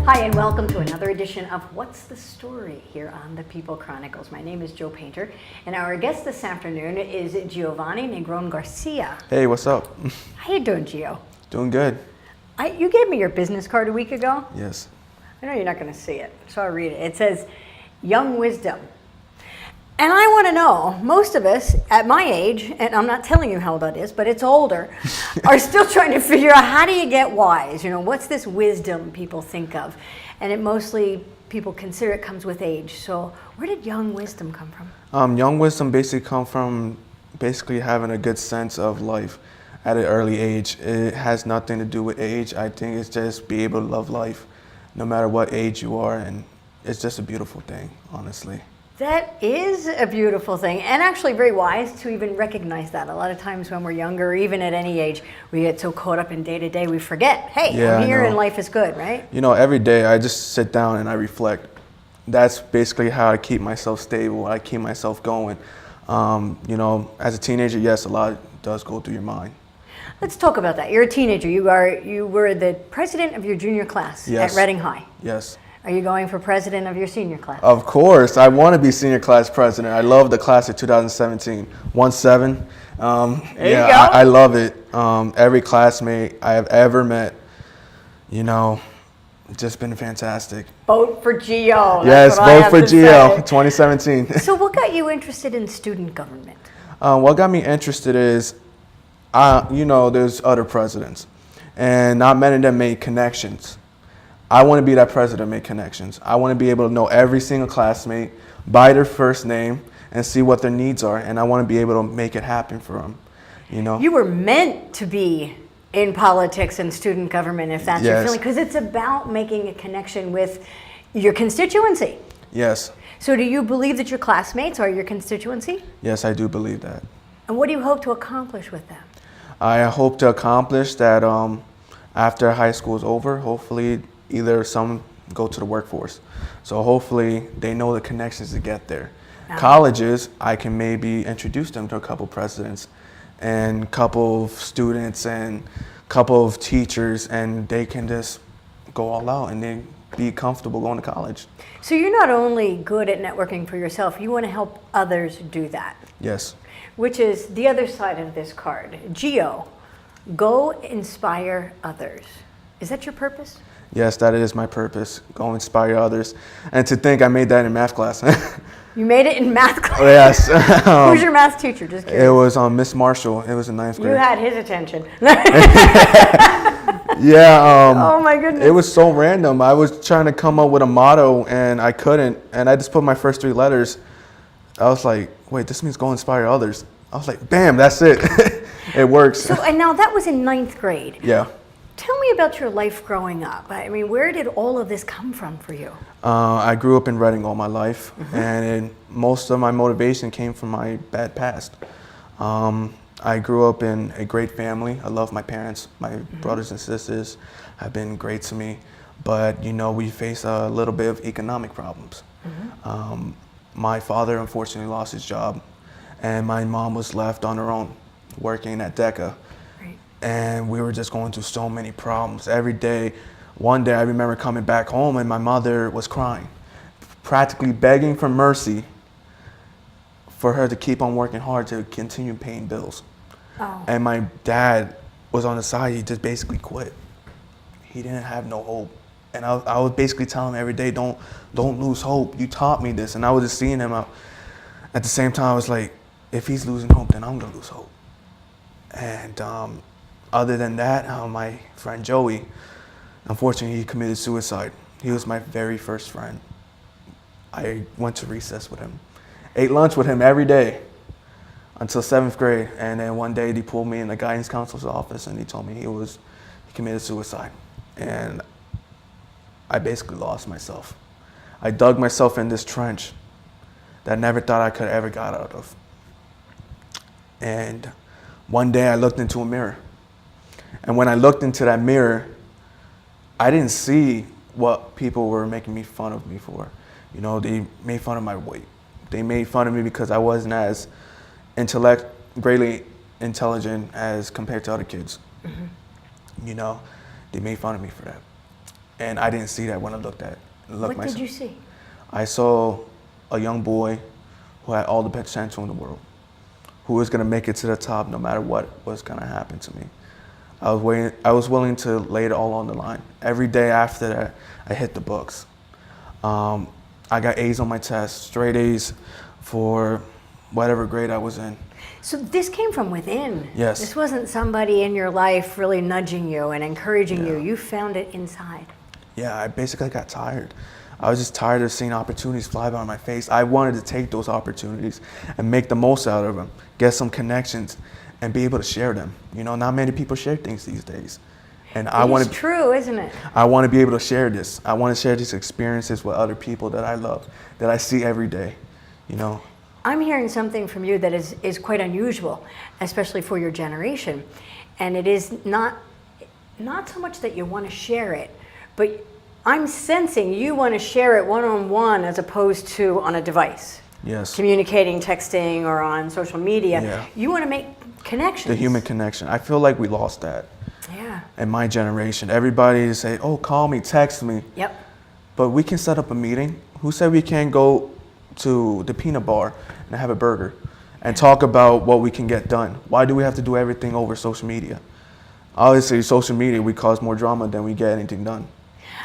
Hi, and welcome to another edition of What's the Story here on the People Chronicles. My name is Joe Painter, and our guest this afternoon is Giovanni Negron Garcia. Hey, what's up? How you doing, Gio? Doing good. You gave me your business card a week ago. Yes. I know you're not going to see it, so I'll read it. It says, Young Wisdom. And I want to know, most of us at my age, and I'm not telling you how old that is, but it's older, are still trying to figure out how do you get wise? You know, what's this wisdom people think of? And it mostly, people consider it comes with age. So where did young wisdom come from? Young wisdom basically come from having a good sense of life at an early age. It has nothing to do with age. I think it's just be able to love life no matter what age you are, and it's just a beautiful thing, honestly. That is a beautiful thing, and actually very wise to even recognize that. A lot of times when we're younger, or even at any age, we get so caught up in day-to-day, we forget, hey, I'm here and life is good, right? You know, every day I just sit down and I reflect. That's basically how I keep myself stable, I keep myself going. You know, as a teenager, yes, a lot does go through your mind. Let's talk about that. You're a teenager. You were the president of your junior class at Reading High. Yes. Are you going for president of your senior class? Of course. I want to be senior class president. I love the class of 2017. 1-7. There you go. I love it. Every classmate I have ever met, you know, just been fantastic. Vote for GIO. Yes, vote for GIO 2017. So what got you interested in student government? What got me interested is, you know, there's other presidents, and not many of them made connections. I want to be that president, make connections. I want to be able to know every single classmate by their first name and see what their needs are, and I want to be able to make it happen for them, you know? You were meant to be in politics and student government, if that's your feeling, because it's about making a connection with your constituency. Yes. So do you believe that your classmates are your constituency? Yes, I do believe that. And what do you hope to accomplish with them? I hope to accomplish that after high school is over, hopefully either some go to the workforce. So hopefully they know the connections to get there. Colleges, I can maybe introduce them to a couple presidents and a couple of students and a couple of teachers, and they can just go all out and they be comfortable going to college. So you're not only good at networking for yourself, you want to help others do that. Yes. Which is the other side of this card. GIO, go inspire others. Is that your purpose? Yes, that is my purpose. Go inspire others. And to think I made that in math class. You made it in math class? Yes. Who's your math teacher? Just curious. It was Miss Marshall. It was in 9th grade. You had his attention. Yeah. Oh my goodness. It was so random. I was trying to come up with a motto and I couldn't. And I just put my first 3 letters. I was like, wait, this means go inspire others. I was like, bam, that's it. It works. So, and now that was in 9th grade. Yeah. Tell me about your life growing up. I mean, where did all of this come from for you? I grew up in Reading all my life, and most of my motivation came from my bad past. I grew up in a great family. I love my parents. My brothers and sisters have been great to me, but you know, we face a little bit of economic problems. My father unfortunately lost his job, and my mom was left on her own, working at DECA. And we were just going through so many problems every day. One day I remember coming back home and my mother was crying, practically begging for mercy for her to keep on working hard to continue paying bills. Oh. And my dad was on the side, he just basically quit. He didn't have no hope. And I would basically tell him every day, don't lose hope. You taught me this. And I was just seeing him out. At the same time, I was like, if he's losing hope, then I'm gonna lose hope. And other than that, my friend Joey, unfortunately, he committed suicide. He was my very first friend. I went to recess with him, ate lunch with him every day until 7th grade. And then one day they pulled me in the guidance counselor's office and he told me he committed suicide. And I basically lost myself. I dug myself in this trench that I never thought I could ever got out of. And one day I looked into a mirror. And when I looked into that mirror, I didn't see what people were making me fun of me for. You know, they made fun of my weight. They made fun of me because I wasn't as greatly intelligent as compared to other kids. You know, they made fun of me for that. And I didn't see that when I looked What myself. did you see? I saw a young boy who had all the potential in the world, who was gonna make it to the top no matter what was gonna happen to me. I was willing to lay it all on the line. Every day after that, I hit the books. I got A's on my test, straight A's for whatever grade I was in. So this came from within. Yes. This wasn't somebody in your life really nudging you and encouraging you. Yeah. You found it inside. Yeah, I basically got tired. I was just tired of seeing opportunities fly by my face. I wanted to take those opportunities and make the most out of them, get some connections, and be able to share them. You know, not many people share things these days. And It's true, isn't it? I want to be able to share this. I want to share these experiences with other people that I love, that I see every day, you know. I'm hearing something from you that is quite unusual, especially for your generation. And it is not so much that you want to share it, but I'm sensing you want to share it one-on-one as opposed to on a device. Yes. Communicating, texting, or on social media. Yeah. You want to make connections. The human connection. I feel like we lost that Yeah. in my generation. Everybody say, oh, call me, text me. Yep. But we can set up a meeting. Who said we can't go to the peanut bar and have a burger and talk about what we can get done? Why do we have to do everything over social media? Obviously, social media, we cause more drama than we get anything done.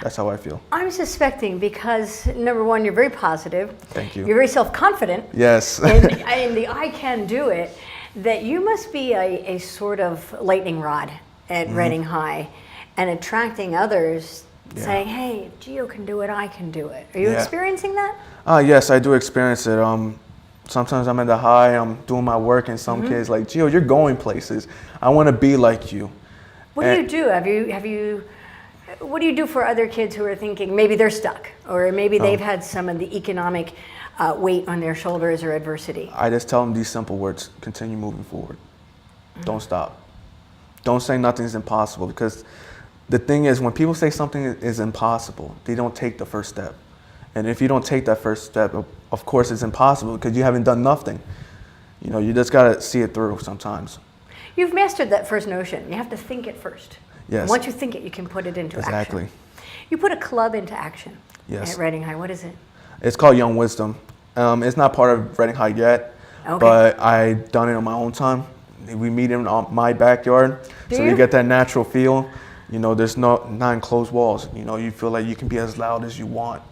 That's how I feel. I'm suspecting because, number one, you're very positive. Thank you. You're very self-confident. Yes. and the I can do it, that you must be a sort of lightning rod at Reading High and attracting others, saying, hey, if GIO can do it, I can do it. Are you experiencing that? Yes, I do experience it. Sometimes I'm at the high, I'm doing my work, and some kids like, GIO, you're going places. I want to be like you. What do you do? What do you do for other kids who are thinking maybe they're stuck, or maybe they've had some of the economic weight on their shoulders or adversity? I just tell them these simple words: continue moving forward. Don't stop. Don't say nothing's impossible, because the thing is, when people say something is impossible, they don't take the first step. And if you don't take that first step, of course it's impossible because you haven't done nothing. You know, you just gotta see it through sometimes. You've mastered that first notion. You have to think it first. Yes. And once you think it, you can put it into Exactly. action. You put a club into action Yes. at Reading High. What is it? It's called Young Wisdom. It's not part of Reading High yet, Okay. but I done it on my own time. We meet in my backyard, so you? you get that natural feel. You know, there's not enclosed walls. You know, you feel like you can be as loud as you want.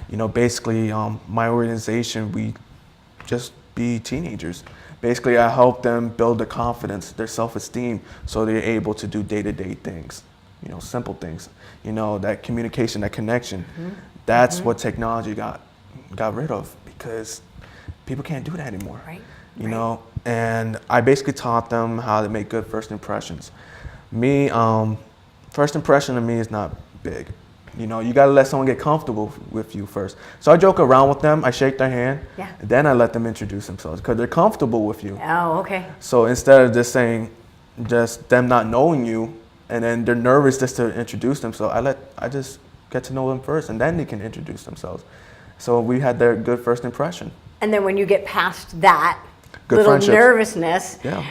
You know, basically, my organization, we just be teenagers. Basically, I help them build their confidence, their self-esteem, so they're able to do day-to-day things. You know, simple things. You know, that communication, that connection. That's what technology got rid of, because people can't do that anymore. Right. You know, and I basically taught them how to make good first impressions. Me, first impression to me is not big. You know, you gotta let someone get comfortable with you first. So I joke around with them, I shake their hand, and then I let them introduce themselves because they're comfortable with you. Oh, okay. So instead of just saying, just them not knowing you, and then they're nervous just to introduce themselves, I just get to know them first, and then they can introduce themselves. So we had their good first impression. And then when you get past that Good little friendships. nervousness, Yeah.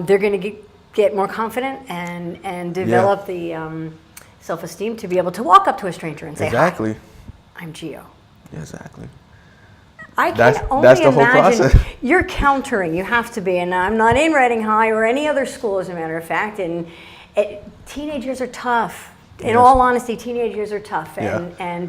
they're going to get more confident and develop the self-esteem to be able to walk up to a stranger and say, Exactly. hi, I'm GIO. Yeah, exactly. I can That's only the whole imagine process. you're countering. You have to be, and I'm not in Reading High or any other school, as a matter of fact. And teenagers are tough. In Yes. all honesty, teenagers are tough, Yeah. and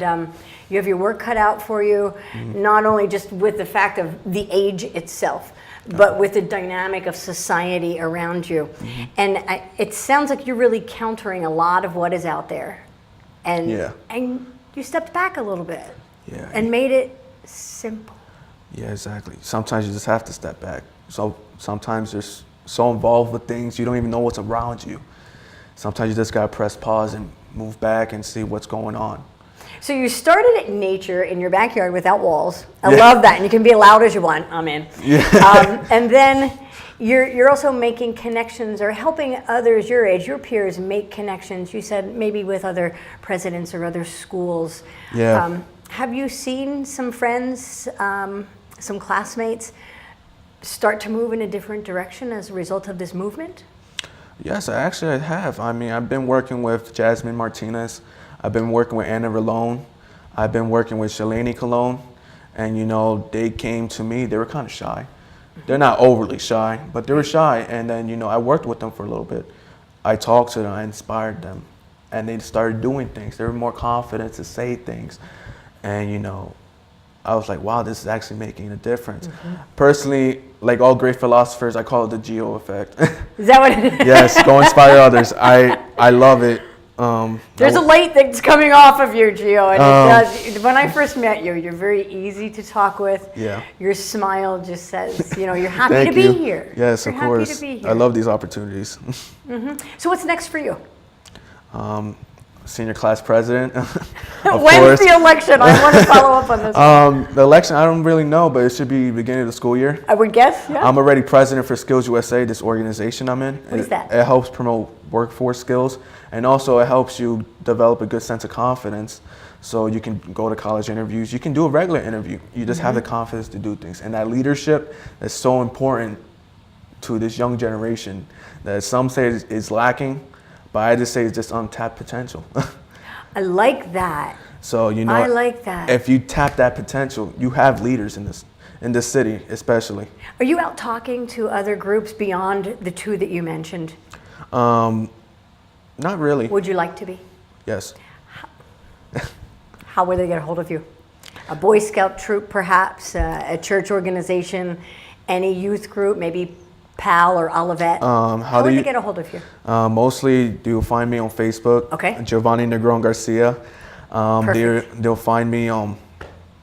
you have your work cut out for you. Not only just with the fact of the age itself, but with the dynamic of society around you. And it sounds like you're really countering a lot of what is out there, and you stepped back a little bit, and made it simple. Yeah, exactly. Sometimes you just have to step back. So sometimes you're so involved with things you don't even know what's around you. Sometimes you just gotta press pause and move back and see what's going on. So you started at nature in your backyard without walls. I love that, and you can be as loud as you want. I'm in. Yeah. And then you're also making connections or helping others your age, your peers, make connections. You said maybe with other presidents or other schools. Yeah. Have you seen some friends, some classmates, start to move in a different direction as a result of this movement? Yes, I have. I mean, I've been working with Jasmine Martinez. I've been working with Anna Rolone. I've been working with Shalani Cologne. And, you know, they came to me. They were kind of shy. They're not overly shy, but they were shy. And then, you know, I worked with them for a little bit. I talked to them. I inspired them. And they started doing things. They were more confident to say things. And, you know, I was like, wow, this is actually making a difference. Personally, like all great philosophers, I call it the GIO Effect. Is that what it is? Yes, go inspire others. I love it. There's a light that's coming off of you, Gio, and it does. When I first met you, you're very easy to talk with. Yeah. Your smile just says, you know, you're happy Thank to be you. here. Yes, you're of course. Happy to be here. I love these opportunities. So what's next for you? Senior class president. When's the election? I want to follow up on this. The election, I don't really know, but it should be beginning of the school year. I would guess, yeah. I'm already president for Skills USA, this organization I'm in. What is that? It helps promote workforce skills, and also it helps you develop a good sense of confidence so you can go to college interviews. You can do a regular interview. You just have the confidence to do things. And that leadership is so important to this young generation that some say is lacking, but I just say it's just untapped potential. I like that. So, you know, I like that. If you tap that potential, you have leaders in this city, especially. Are you out talking to other groups beyond the two that you mentioned? Not really. Would you like to be? Yes. How will they get a hold of you? A Boy Scout troop, perhaps, a church organization, any youth group, maybe PAL or Olivet? How would they get a hold of you? Mostly, you'll find me on Facebook. Okay. Giovanni Negron Garcia. Perfect. They'll find me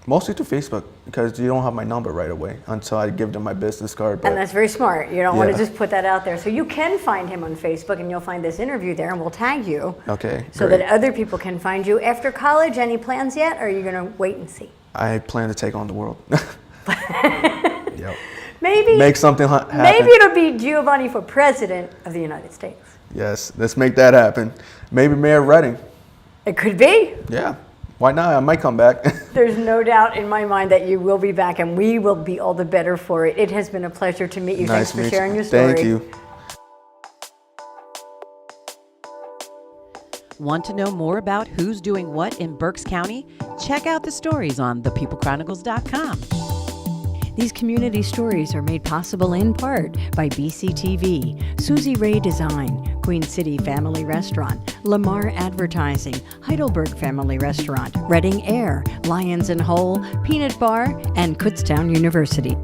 mostly through Facebook because you don't have my number right away until I give them my business card. But And that's very smart. You don't want to Yeah. just put that out there. So you can find him on Facebook, and you'll find this interview there, and we'll tag you. Okay, So great. that other people can find you. After college, any plans yet, or are you going to wait and see? I plan to take on the world. Yep. Maybe. Make something happen. Maybe it'll be Giovanni for president of the United States. Yes, let's make that happen. Maybe Mayor of Reading. It could be. Yeah, why not? I might come back. There's no doubt in my mind that you will be back, and we will be all the better for it. It has been a pleasure to meet you. Nice Thanks for meeting sharing you. your story. Thank you. Want to know more about who's doing what in Berks County? Check out the stories on thepeoplechronicles.com. These community stories are made possible in part by BCTV, Susie Ray Design, Queen City Family Restaurant, Lamar Advertising, Heidelberg Family Restaurant, Reading Air, Lions and Hole, Peanut Bar, and Kutztown University.